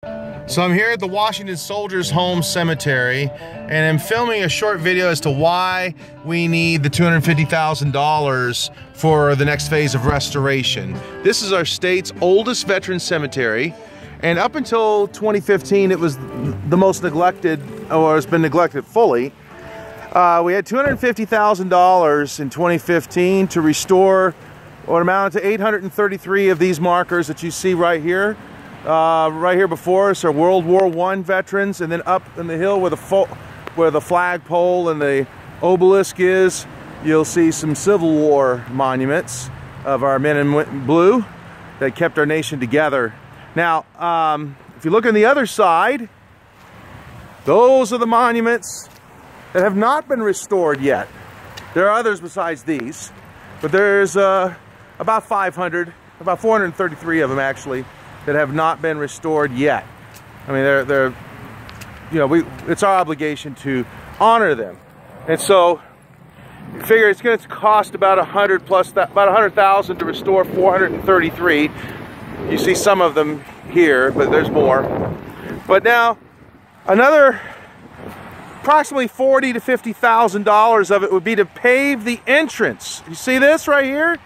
So I'm here at the Washington Soldiers Home Cemetery, and I'm filming a short video as to why we need the $250,000 for the next phase of restoration. This is our state's oldest veteran cemetery, and up until 2015 it was the most neglected, or it's been neglected fully. We had $250,000 in 2015 to restore what amounted to 833 of these markers that you see right here. Right here before us are World War I veterans, and then up in the hill where the flagpole and the obelisk is, you'll see some Civil War monuments of our men in blue that kept our nation together. Now, if you look on the other side, those are the monuments that have not been restored yet. There are others besides these, but there's about 433 of them actually, that have not been restored yet. I mean, they're you know, it's our obligation to honor them, and so you figure it's going to cost about about $100,000 to restore 433. You see some of them here, but there's more. But now another approximately $40,000 to $50,000 of it would be to pave the entrance. You see this right here?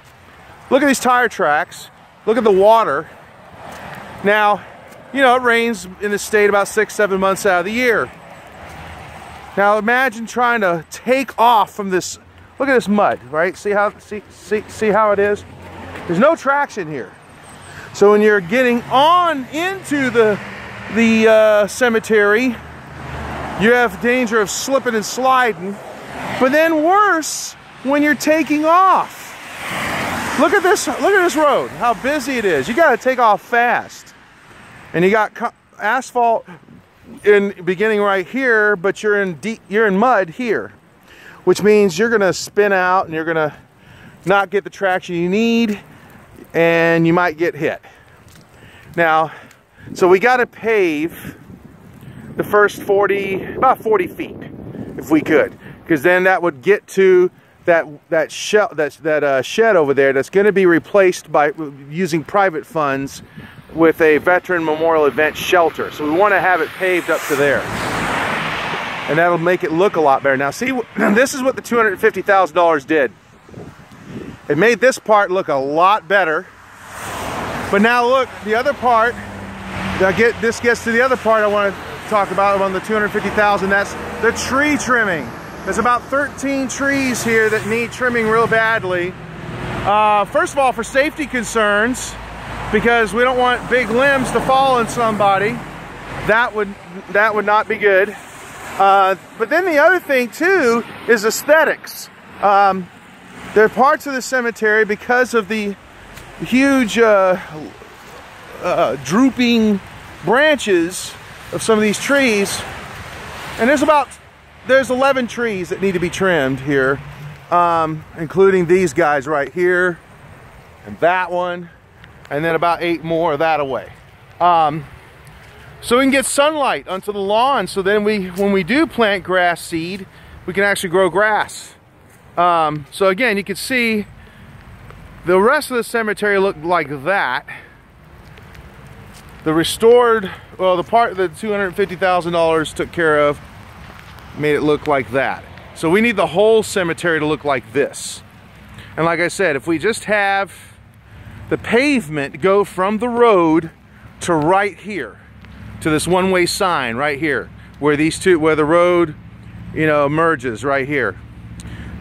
Look at these tire tracks. Look at the water. Now, you know, it rains in the state about 6-7 months out of the year. Now imagine trying to take off from this. Look at this mud, right? See how it is? There's no traction here. So when you're getting on into the cemetery, you have danger of slipping and sliding. But then worse when you're taking off. Look at this road, how busy it is. You got to take off fast. And you got asphalt beginning right here, but you're in mud here, which means you're going to spin out and you're going to not get the traction you need, and you might get hit. Now, so we got to pave the first about 40 feet if we could, because then that would get to that shed over there that's going to be replaced by using private funds with a veteran memorial event shelter. So we want to have it paved up to there, and that'll make it look a lot better. Now see, this is what the $250,000 did. It made this part look a lot better, but now look, the other part, this gets to the other part I want to talk about on the $250,000. That's the tree trimming. There's about 13 trees here that need trimming real badly. First of all, for safety concerns, because we don't want big limbs to fall on somebody. That would not be good. But then the other thing too is aesthetics. There are parts of the cemetery, because of the huge drooping branches of some of these trees, and there's 11 trees that need to be trimmed here, including these guys right here, and that one, and then about 8 more that away. So we can get sunlight onto the lawn, so then when we do plant grass seed, we can actually grow grass. So again, you can see the rest of the cemetery looked like that. The restored, well, the part that $250,000 took care of made it look like that. So we need the whole cemetery to look like this. And like I said, if we just have the pavement go from the road to right here, to this one-way sign right here, where the road, you know, merges right here,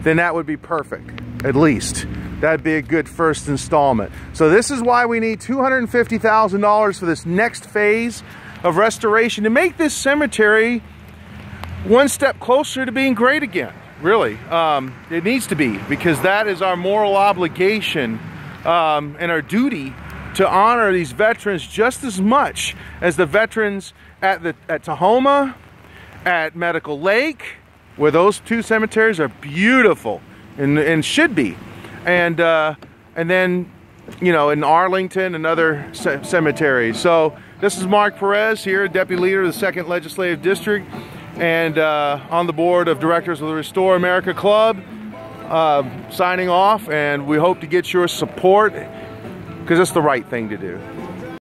then that would be perfect. At least that'd be a good first installment. So this is why we need $250,000 for this next phase of restoration, to make this cemetery one step closer to being great again. Really, it needs to be, because that is our moral obligation and our duty to honor these veterans just as much as the veterans at Tahoma, at Medical Lake, where those two cemeteries are beautiful and should be, and then, you know, in Arlington and other cemeteries. So this is Mark Perez here, Deputy Leader of the 2nd Legislative District, and on the board of directors of the Restore America Club, signing off, and we hope to get your support, because it's the right thing to do.